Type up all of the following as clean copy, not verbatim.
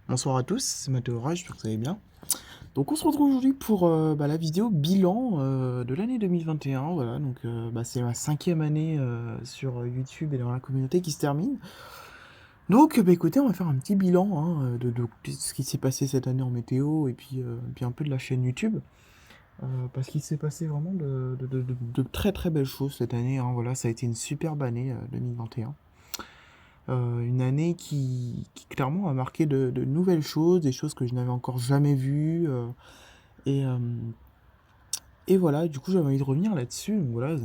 Bonsoir à tous, c'est Mathéo Rage, j'espère que vous allez bien. Donc on se retrouve aujourd'hui pour la vidéo bilan de l'année 2021. Voilà, donc c'est ma 5e année sur YouTube et dans la communauté qui se termine. Donc écoutez, on va faire un petit bilan de ce qui s'est passé cette année en météo et puis un peu de la chaîne YouTube. Parce qu'il s'est passé vraiment de très très belles choses cette année, hein. Voilà, ça a été une superbe année 2021. Une année qui clairement a marqué de nouvelles choses, des choses que je n'avais encore jamais vues. Et, euh, et voilà, du coup j'avais envie de revenir là-dessus. Donc voilà,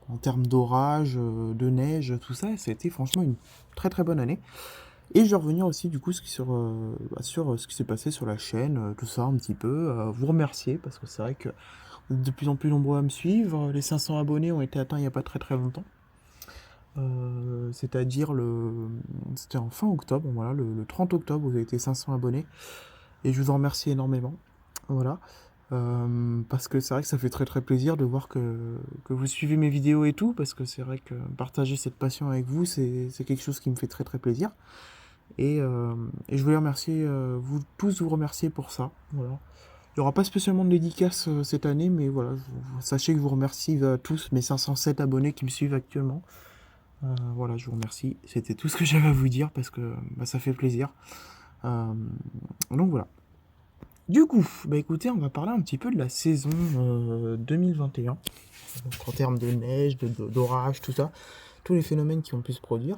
en termes d'orage, de neige, tout ça, ça a été franchement une très très bonne année. Et je vais revenir aussi du coup sur ce qui s'est passé sur la chaîne, tout ça un petit peu. Vous remercier parce que c'est vrai que vous êtes de plus en plus nombreux à me suivre. Les 500 abonnés ont été atteints il n'y a pas très très longtemps. C'est-à-dire c'était en fin octobre, voilà, le 30 octobre, vous avez été 500 abonnés, et je vous en remercie énormément, voilà. Parce que c'est vrai que ça fait très très plaisir de voir que vous suivez mes vidéos et tout, parce que c'est vrai que partager cette passion avec vous, c'est quelque chose qui me fait très très plaisir, et je voulais remercier, vous remercier pour ça, voilà. Il n'y aura pas spécialement de dédicace cette année, mais voilà, sachez que je vous remercie tous mes 507 abonnés qui me suivent actuellement. Voilà, je vous remercie. C'était tout ce que j'avais à vous dire parce que ça fait plaisir. Euh, donc voilà. Du coup, écoutez, on va parler un petit peu de la saison 2021. Donc, en termes de neige, d'orage, tout ça, tous les phénomènes qui ont pu se produire.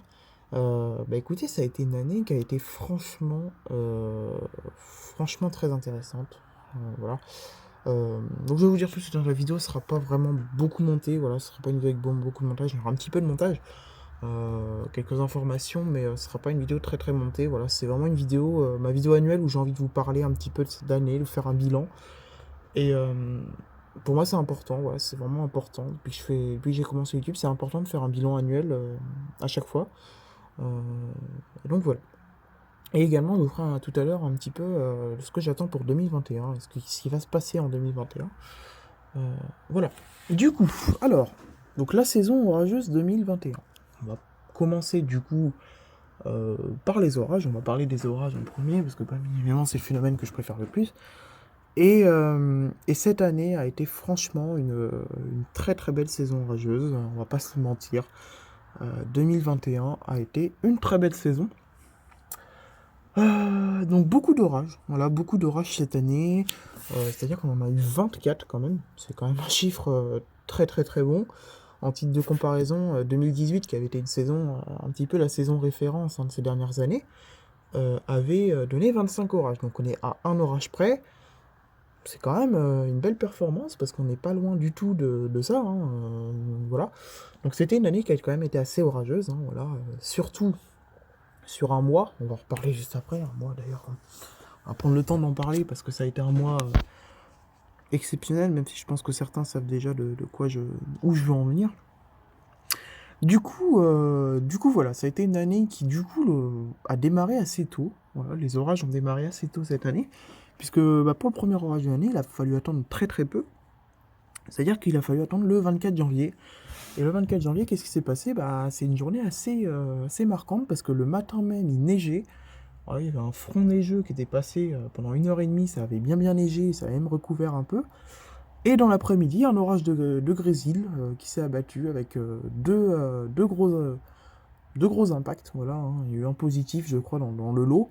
Écoutez, ça a été une année qui a été franchement très intéressante. Voilà. Donc je vais vous dire tout de suite dans la vidéo, ce sera pas vraiment beaucoup monté, voilà, ce sera pas une vidéo avec beaucoup de montage, il y aura un petit peu de montage. Quelques informations, mais ce sera pas une vidéo très très montée. Voilà, c'est vraiment une vidéo, ma vidéo annuelle où j'ai envie de vous parler un petit peu de cette année, de faire un bilan. Et pour moi, c'est important. Voilà, c'est vraiment important. Depuis que j'ai commencé YouTube, c'est important de faire un bilan annuel à chaque fois. Euh, et donc voilà. Et également, je vous ferai tout à l'heure un petit peu ce que j'attends pour 2021, ce qui va se passer en 2021. Voilà. Du coup, alors, donc la saison orageuse 2021. On va commencer du coup par les orages. On va parler des orages en premier, parce que bien évidemment c'est le phénomène que je préfère le plus. Et cette année a été franchement une très très belle saison orageuse, on va pas se mentir. 2021 a été une très belle saison. Donc beaucoup d'orages, voilà, beaucoup d'orages cette année. C'est-à-dire qu'on en a eu 24 quand même, c'est quand même un chiffre très très très bon. En titre de comparaison, 2018, qui avait été une saison, un petit peu la saison référence de ces dernières années, avait donné 25 orages. Donc on est à un orage près. C'est quand même une belle performance parce qu'on n'est pas loin du tout de ça, hein, voilà. Donc c'était une année qui a quand même été assez orageuse, hein, voilà. Surtout sur un mois. On va en reparler juste après. Un mois d'ailleurs, hein. On va prendre le temps d'en parler parce que ça a été un mois exceptionnel, même si je pense que certains savent déjà où je veux en venir. Du coup, voilà, ça a été une année qui, du coup, a démarré assez tôt. Voilà, les orages ont démarré assez tôt cette année, puisque pour le premier orage de l'année, il a fallu attendre très très peu. C'est-à-dire qu'il a fallu attendre le 24 janvier. Et le 24 janvier, qu'est-ce qui s'est passé? C'est une journée assez marquante, parce que le matin même, il neigeait. Voilà, il y avait un front neigeux qui était passé pendant 1 heure et demie, ça avait bien bien neigé, ça avait même recouvert un peu. Et dans l'après-midi, un orage de grésil qui s'est abattu avec deux gros impacts. Voilà, hein. Il y a eu un positif, je crois, dans le lot.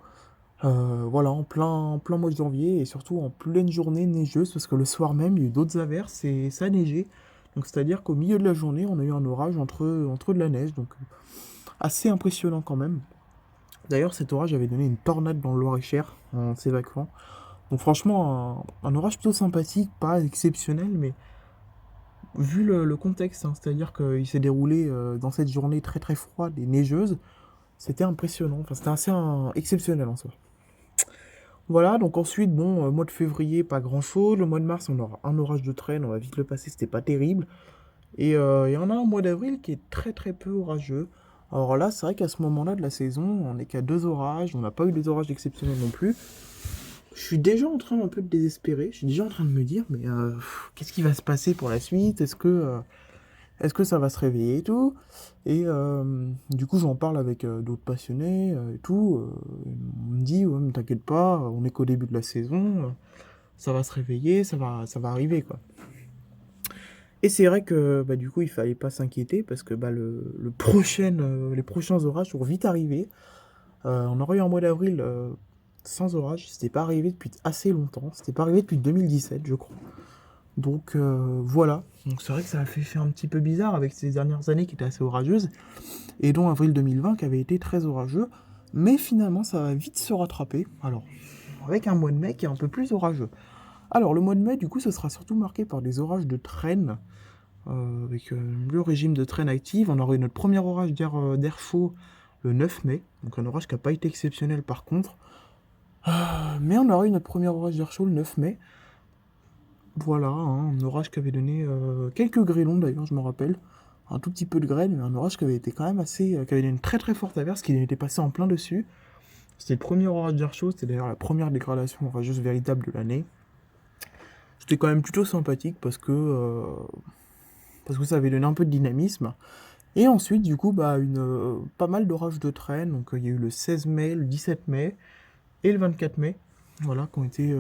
Voilà, en plein mois de janvier et surtout en pleine journée neigeuse, parce que le soir même, il y a eu d'autres averses et ça a neigé. Donc c'est-à-dire qu'au milieu de la journée, on a eu un orage entre de la neige, donc assez impressionnant quand même. D'ailleurs, cet orage avait donné une tornade dans le Loir-et-Cher en s'évacuant. Donc franchement, un orage plutôt sympathique, pas exceptionnel, mais vu le contexte, hein, c'est-à-dire qu'il s'est déroulé dans cette journée très très froide et neigeuse, c'était impressionnant, enfin c'était assez exceptionnel en soi. Voilà, donc ensuite, bon, mois de février, pas grand-chose. Le mois de mars, on aura un orage de traîne, on va vite le passer, c'était pas terrible. Et il y en a un mois d'avril qui est très très peu orageux. Alors là, c'est vrai qu'à ce moment-là de la saison, on n'est qu'à 2 orages, on n'a pas eu des orages exceptionnels non plus. Je suis déjà en train un peu de désespérer, je suis déjà en train de me dire, mais qu'est-ce qui va se passer pour la suite? Est-ce que ça va se réveiller et tout? Et du coup, j'en parle avec d'autres passionnés et tout. Ils me dit, ouais, mais t'inquiète pas, on est qu'au début de la saison, ça va se réveiller, ça va arriver, quoi. Et c'est vrai que bah, du coup, il fallait pas s'inquiéter parce que bah, les prochains orages vont vite arriver. On aurait eu un mois d'avril sans orage, c'était pas arrivé depuis assez longtemps, c'était pas arrivé depuis 2017, je crois. Donc voilà, donc c'est vrai que ça a fait un petit peu bizarre avec ces dernières années qui étaient assez orageuses, et dont avril 2020 qui avait été très orageux, mais finalement ça va vite se rattraper, alors avec un mois de mai qui est un peu plus orageux. Alors le mois de mai du coup ce sera surtout marqué par des orages de traîne, avec le régime de traîne active. On aura eu notre premier orage d'air chaud le 9 mai, donc un orage qui n'a pas été exceptionnel par contre, mais on aura eu notre premier orage d'air chaud le 9 mai. Voilà, hein, un orage qui avait donné quelques grêlons d'ailleurs, je me rappelle. Un tout petit peu de grêle, mais un orage qui avait été quand même assez. Qui avait donné une très très forte averse qui était passé en plein dessus. C'était le premier orage d'air chaud, c'était d'ailleurs la première dégradation orageuse véritable de l'année. C'était quand même plutôt sympathique parce que ça avait donné un peu de dynamisme. Et ensuite, du coup, bah, pas mal d'orages de traîne. Donc il y a eu le 16 mai, le 17 mai et le 24 mai. Voilà, qui ont été.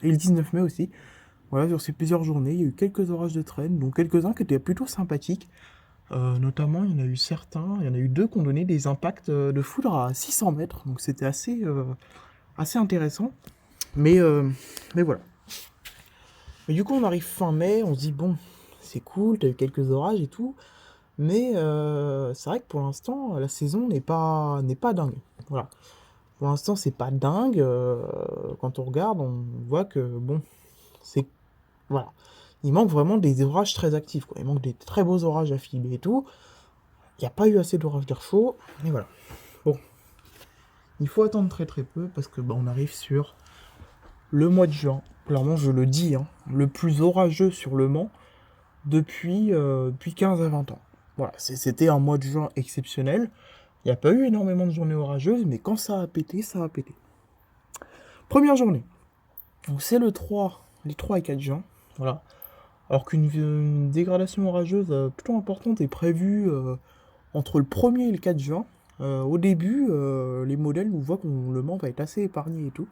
Et le 19 mai aussi. Voilà, sur ces plusieurs journées, il y a eu quelques orages de traîne, donc quelques-uns qui étaient plutôt sympathiques. Notamment, il y en a eu certains, il y en a eu deux qui ont donné des impacts de foudre à 600 mètres, donc c'était assez intéressant. Mais, euh, mais voilà. Mais du coup, on arrive fin mai, on se dit, bon, c'est cool, t'as eu quelques orages et tout, mais c'est vrai que pour l'instant, la saison n'est pas dingue. Voilà. Pour l'instant, c'est pas dingue. Quand on regarde, on voit que, bon, c'est voilà. Il manque vraiment des orages très actifs, quoi. Il manque des très beaux orages à filer et tout. Il n'y a pas eu assez d'orages d'air chaud. Et voilà. Bon. Il faut attendre très très peu parce que bah, on arrive sur le mois de juin. Clairement, je le dis, hein, le plus orageux sur Le Mans depuis 15 à 20 ans. Voilà, c'était un mois de juin exceptionnel. Il n'y a pas eu énormément de journées orageuses, mais quand ça a pété, ça a pété. Première journée. Donc c'est les 3 et 4 juin. Voilà. Alors qu'une dégradation orageuse plutôt importante est prévue entre le 1er et le 4 juin. Au début, les modèles nous voient que le Mans va être assez épargné et tout.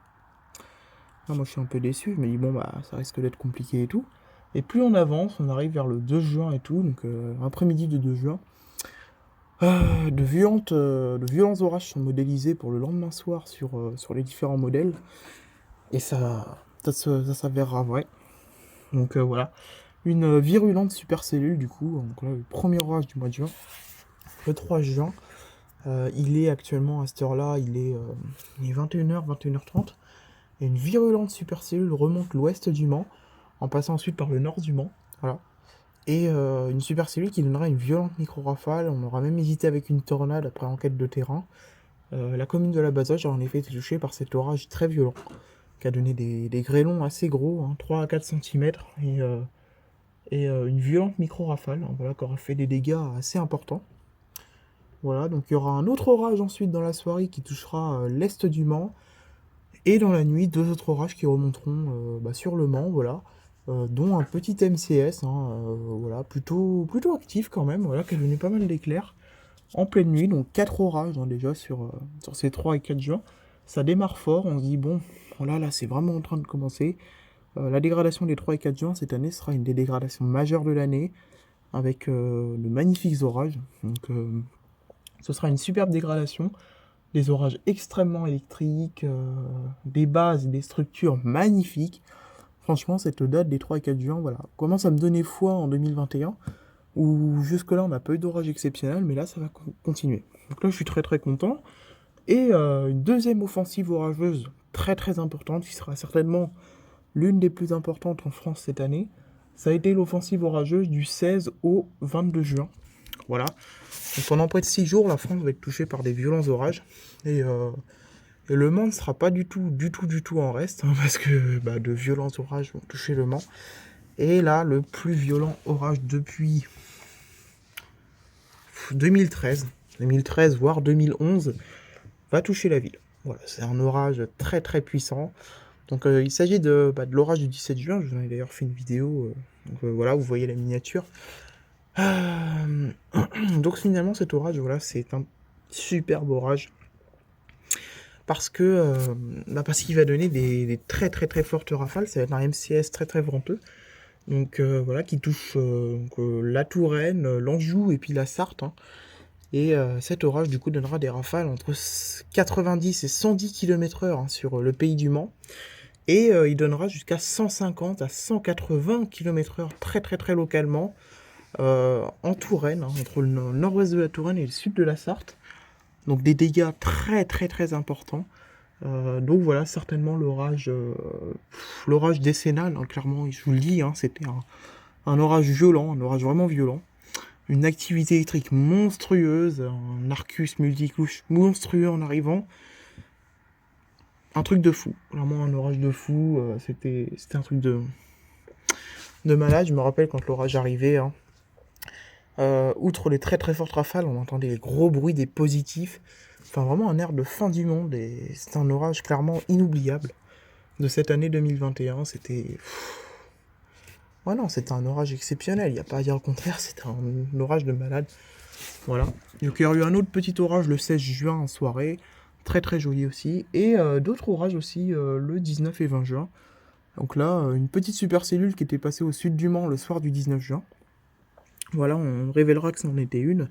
Moi je suis un peu déçu, je me dis bon bah ça risque d'être compliqué et tout. Et plus on avance, on arrive vers le 2 juin et tout, donc après-midi de 2 juin. De violents orages sont modélisés pour le lendemain soir sur les différents modèles. Et ça s'avérera vrai. Donc voilà. Une virulente supercellule du coup, donc là, le premier orage du mois de juin, le 3 juin. Il est actuellement à cette heure-là, il est 21h, 21h30. Et une virulente supercellule remonte l'ouest du Mans, en passant ensuite par le nord du Mans. Voilà. Et une supercellule qui donnera une violente micro-rafale. On aura même hésité avec une tornade après enquête de terrain. La commune de la Bazoche a en effet été touchée par cet orage très violent, qui a donné des grêlons assez gros, hein, 3 à 4 cm, et une violente micro-rafale, hein, voilà, qui aura fait des dégâts assez importants. Voilà, donc il y aura un autre orage ensuite dans la soirée qui touchera l'est du Mans. Et dans la nuit, deux autres orages qui remonteront sur le Mans, voilà. Dont un petit MCS, hein, voilà, plutôt actif quand même, voilà, qui a donné pas mal d'éclairs en pleine nuit. Donc 4 orages hein, déjà sur ces 3 et 4 juin. Ça démarre fort, on se dit bon, voilà, là c'est vraiment en train de commencer. La dégradation des 3 et 4 juin cette année sera une des dégradations majeures de l'année, avec de magnifiques orages. Donc ce sera une superbe dégradation, des orages extrêmement électriques, des bases et des structures magnifiques. Franchement, cette date des 3 et 4 juin, voilà, commence à me donner foi en 2021, où jusque-là on n'a pas eu d'orage exceptionnel, mais là ça va continuer. Donc là je suis très très content. Et une deuxième offensive orageuse très très importante, qui sera certainement l'une des plus importantes en France cette année, ça a été l'offensive orageuse du 16 au 22 juin. Voilà. Donc pendant près de 6 jours, la France va être touchée par des violents orages. Et le Mans ne sera pas du tout en reste, hein, parce que de violents orages vont toucher le Mans. Et là, le plus violent orage depuis 2013, voire 2011, va toucher la ville. Voilà, c'est un orage très très puissant. Donc il s'agit de l'orage du 17 juin, je vous en ai d'ailleurs fait une vidéo, donc voilà, vous voyez la miniature. Donc finalement cet orage, voilà, c'est un superbe orage. parce qu'il va donner des très très très fortes rafales. Ça va être un MCS très très venteux. Donc voilà, qui touche la Touraine, l'Anjou et puis la Sarthe, hein. Et cet orage du coup donnera des rafales entre 90 et 110 km/h, hein, sur le pays du Mans. Et il donnera jusqu'à 150 à 180 km/h très très très localement en Touraine, hein, entre le nord-ouest de la Touraine et le sud de la Sarthe. Donc des dégâts très très très importants. Donc voilà, certainement l'orage décennal, hein, clairement, je vous le dis, hein, c'était un orage violent, un orage vraiment violent. Une activité électrique monstrueuse, un Arcus multicouche monstrueux en arrivant. Un truc de fou, vraiment un orage de fou, c'était un truc de malade. Je me rappelle quand l'orage arrivait, hein, outre les très très fortes rafales, on entendait les gros bruits des positifs. Enfin, vraiment un air de fin du monde, et c'est un orage clairement inoubliable de cette année 2021. C'était... Ouais, non, c'était un orage exceptionnel, il n'y a pas à dire le contraire, c'était un orage de malade. Voilà. Donc il y a eu un autre petit orage le 16 juin en soirée, très très joli aussi, et d'autres orages aussi le 19 et 20 juin. Donc là, une petite supercellule qui était passée au sud du Mans le soir du 19 juin. Voilà, on révélera que c'en était une.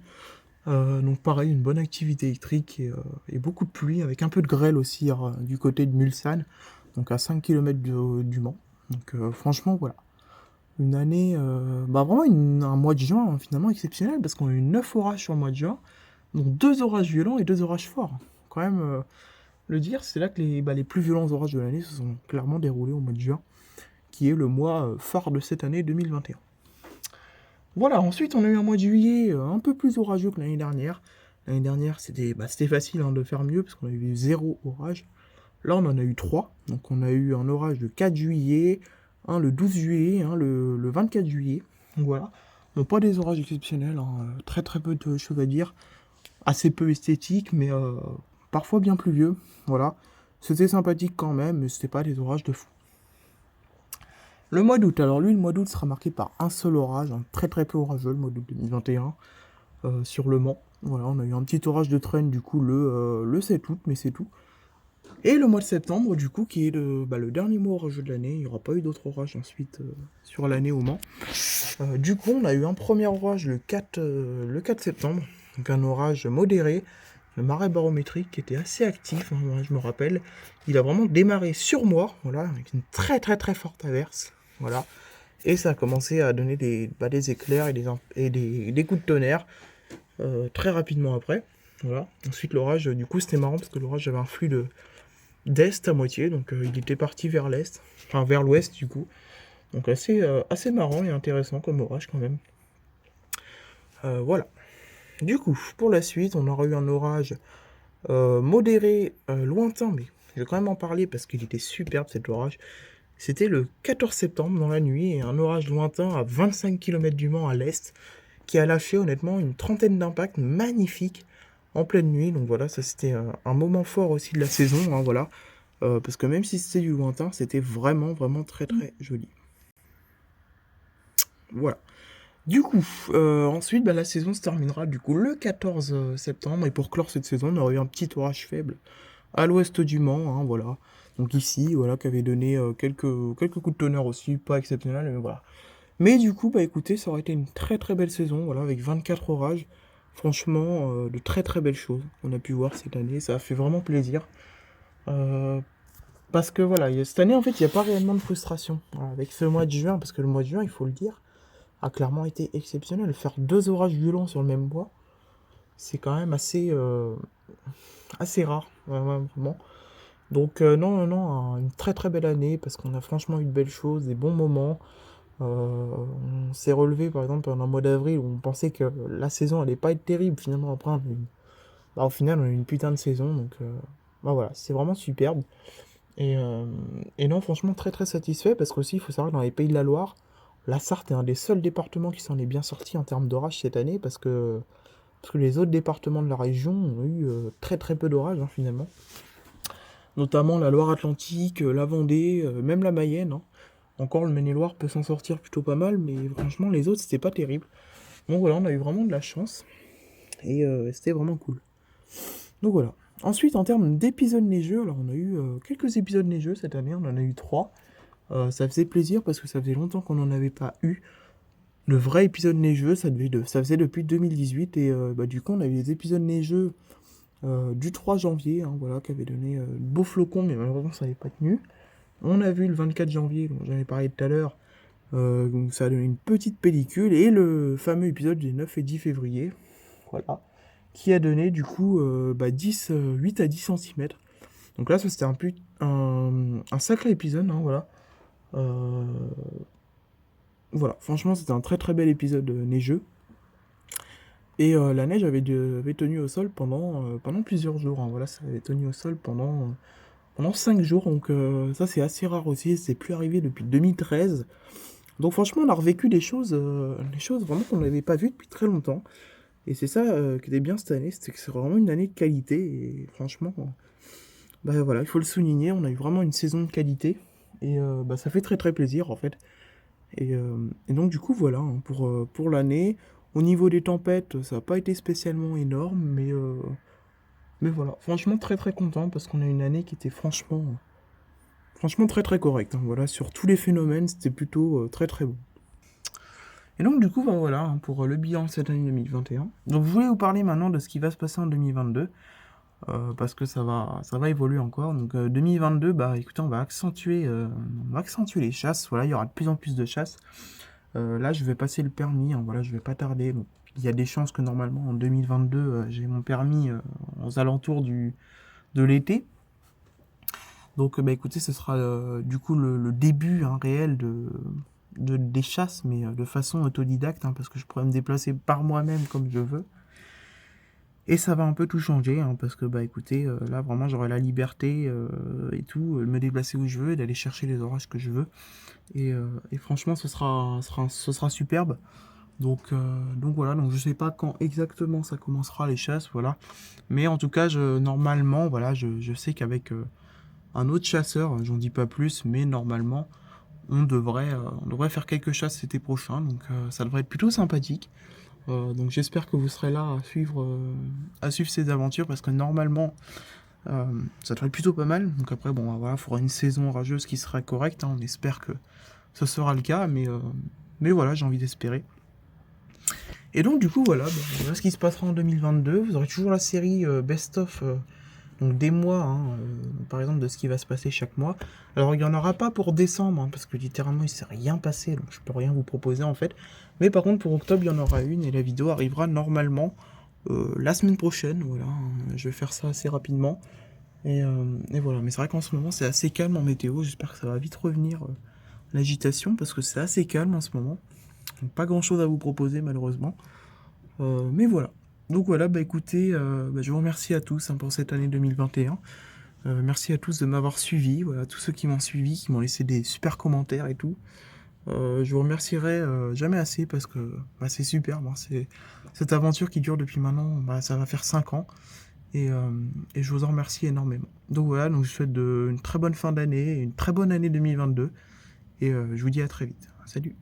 Donc pareil, une bonne activité électrique et beaucoup de pluie, avec un peu de grêle aussi du côté de Mulsanne, donc à 5 km du Mans. Donc franchement, voilà. Une année, vraiment un mois de juin, hein, finalement exceptionnel, parce qu'on a eu 9 orages sur le mois de juin, donc 2 orages violents et 2 orages forts. Quand même, le dire, c'est là que les plus violents orages de l'année se sont clairement déroulés au mois de juin, qui est le mois phare de cette année 2021. Voilà, ensuite on a eu un mois de juillet un peu plus orageux que l'année dernière. L'année dernière, c'était facile, hein, de faire mieux, parce qu'on a eu 0 orage. Là, on en a eu 3. Donc on a eu un orage le 4 juillet, un le 12 juillet, un le 24 juillet. Donc voilà. Donc pas des orages exceptionnels, hein, très très peu de choses à dire. Assez peu esthétiques, mais parfois bien pluvieux. Voilà. C'était sympathique quand même, mais c'était pas des orages de fou. Le mois d'août, alors lui, le mois d'août sera marqué par un seul orage, un très très peu orageux, le mois d'août 2021, sur le Mans. Voilà, on a eu un petit orage de traîne du coup le 7 août, mais c'est tout. Et le mois de septembre, du coup, qui est le dernier mois orageux de l'année, il n'y aura pas eu d'autres orages ensuite sur l'année au Mans. Du coup, on a eu un premier orage le 4 septembre, donc un orage modéré, le marais barométrique qui était assez actif, hein, moi, je me rappelle. Il a vraiment démarré sur moi, voilà, avec une très très très forte averse, voilà. Et ça a commencé à donner des éclairs et des coups de tonnerre très rapidement après. Voilà. Ensuite, l'orage, du coup, c'était marrant parce que l'orage avait un flux d'est à moitié, donc il était parti vers l'est, enfin vers l'ouest du coup. Donc assez marrant et intéressant comme orage quand même. Voilà. Du coup, pour la suite, on aura eu un orage modéré, lointain, mais je vais quand même en parler parce qu'il était superbe cet orage. C'était le 14 septembre dans la nuit, et un orage lointain à 25 km du Mans à l'est, qui a lâché honnêtement une trentaine d'impacts magnifiques en pleine nuit. Donc voilà, ça c'était un moment fort aussi de la saison, hein, voilà. Parce que même si c'était du lointain, c'était vraiment vraiment très très joli. Voilà. Du coup, ensuite, la saison se terminera du coup le 14 septembre, et pour clore cette saison, on aurait eu un petit orage faible à l'ouest du Mans, hein, voilà. Donc ici, voilà, qui avait donné quelques coups de tonnerre aussi, pas exceptionnels, mais voilà. Mais du coup, écoutez, ça aurait été une très très belle saison, voilà, avec 24 orages. Franchement, de très très belles choses qu'on a pu voir cette année, ça a fait vraiment plaisir. Parce que voilà, cette année, en fait, il n'y a pas réellement de frustration, voilà, avec ce mois de juin, parce que le mois de juin, il faut le dire, a clairement été exceptionnel. Faire 2 orages violents sur le même mois, c'est quand même assez rare, vraiment. Donc non, une très très belle année, parce qu'on a franchement eu de belles choses, des bons moments. On s'est relevé par exemple pendant le mois d'avril où on pensait que la saison allait pas être terrible. Finalement, après, au final, on a eu une putain de saison. Donc voilà, c'est vraiment superbe. Et, euh, et non, franchement, très très satisfait, parce qu'aussi, il faut savoir que dans les Pays de la Loire, la Sarthe est un des seuls départements qui s'en est bien sorti en termes d'orage cette année, parce que les autres départements de la région ont eu très très peu d'orage, hein, finalement. Notamment la Loire-Atlantique, la Vendée, même la Mayenne, hein. Encore le Maine-et-Loire peut s'en sortir plutôt pas mal, mais franchement les autres c'était pas terrible. Donc voilà, on a eu vraiment de la chance, et c'était vraiment cool. Donc voilà. Ensuite, en termes d'épisodes neigeux, alors on a eu quelques épisodes neigeux cette année, on en a eu 3. Ça faisait plaisir parce que ça faisait longtemps qu'on n'en avait pas eu. Le vrai épisode neigeux, ça faisait depuis 2018 et du coup on a eu les épisodes neigeux du 3 janvier, hein, voilà, qui avait donné de beaux flocons, mais malheureusement ça n'avait pas tenu. On a vu le 24 janvier, dont j'en ai parlé tout à l'heure, donc ça a donné une petite pellicule, et le fameux épisode des 9 et 10 février, voilà, qui a donné du coup 8 à 10 centimètres. Donc là, ça c'était un sacré épisode, hein, voilà. Euh, voilà, franchement, c'était un très très bel épisode neigeux. Et la neige avait tenu au sol pendant plusieurs jours, hein, voilà, ça avait tenu au sol pendant 5 jours, donc ça c'est assez rare aussi, c'est plus arrivé depuis 2013. Donc franchement, on a revécu des choses vraiment qu'on n'avait pas vues depuis très longtemps. Et c'est ça qui était bien cette année, c'est que c'est vraiment une année de qualité. Et franchement, bah voilà, il faut le souligner, on a eu vraiment une saison de qualité. Et ça fait très très plaisir en fait. Et donc du coup voilà, hein, pour l'année. Au niveau des tempêtes, ça n'a pas été spécialement énorme, mais voilà, franchement très très content parce qu'on a une année qui était franchement très très correcte, hein. Voilà, sur tous les phénomènes, c'était plutôt très très bon. Et donc du coup, bah, voilà, hein, pour le bilan de cette année 2021. Donc je voulais vous parler maintenant de ce qui va se passer en 2022, parce que ça va évoluer encore. Donc 2022, bah écoutez, on va accentuer les chasses. Voilà, il y aura de plus en plus de chasses. Là, je vais passer le permis, hein, voilà, je vais pas tarder. Donc, il y a des chances que normalement en 2022, j'ai mon permis aux alentours de l'été. Donc, bah écoutez, ce sera du coup le début, hein, réel des chasses, mais de façon autodidacte, hein, parce que je pourrais me déplacer par moi-même comme je veux. Et ça va un peu tout changer, hein, parce que bah écoutez, là vraiment j'aurai la liberté et tout, de me déplacer où je veux, et d'aller chercher les orages que je veux. Et franchement, ce sera superbe. Donc voilà, donc je sais pas quand exactement ça commencera les chasses, voilà. Mais en tout cas, normalement, voilà, je sais qu'avec un autre chasseur, j'en dis pas plus, mais normalement, on devrait faire quelques chasses cet été prochain, donc ça devrait être plutôt sympathique. Donc j'espère que vous serez là à suivre ces aventures, parce que normalement, ça devrait être plutôt pas mal. Donc après, bon, voilà, il faudra une saison orageuse qui sera correcte, hein, on espère que ce sera le cas, mais voilà, j'ai envie d'espérer. Et donc du coup voilà, voilà ce qui se passera en 2022. Vous aurez toujours la série Best of, donc des mois, hein, par exemple de ce qui va se passer chaque mois. Alors il n'y en aura pas pour décembre, hein, parce que littéralement il ne s'est rien passé, donc je peux rien vous proposer en fait. Mais par contre pour octobre il y en aura une, et la vidéo arrivera normalement la semaine prochaine. Voilà, hein, je vais faire ça assez rapidement. Et voilà, mais c'est vrai qu'en ce moment c'est assez calme en météo, j'espère que ça va vite revenir l'agitation, parce que c'est assez calme en ce moment. Donc, pas grand chose à vous proposer malheureusement. Mais voilà. Donc voilà, bah écoutez, je vous remercie à tous, hein, pour cette année 2021. Merci à tous de m'avoir suivi, voilà, tous ceux qui m'ont suivi, qui m'ont laissé des super commentaires et tout. Je vous remercierai jamais assez, parce que c'est super, hein, c'est cette aventure qui dure depuis maintenant, ça va faire 5 ans. Et je vous en remercie énormément. Donc voilà, donc je vous souhaite une très bonne fin d'année, une très bonne année 2022. Et je vous dis à très vite. Salut!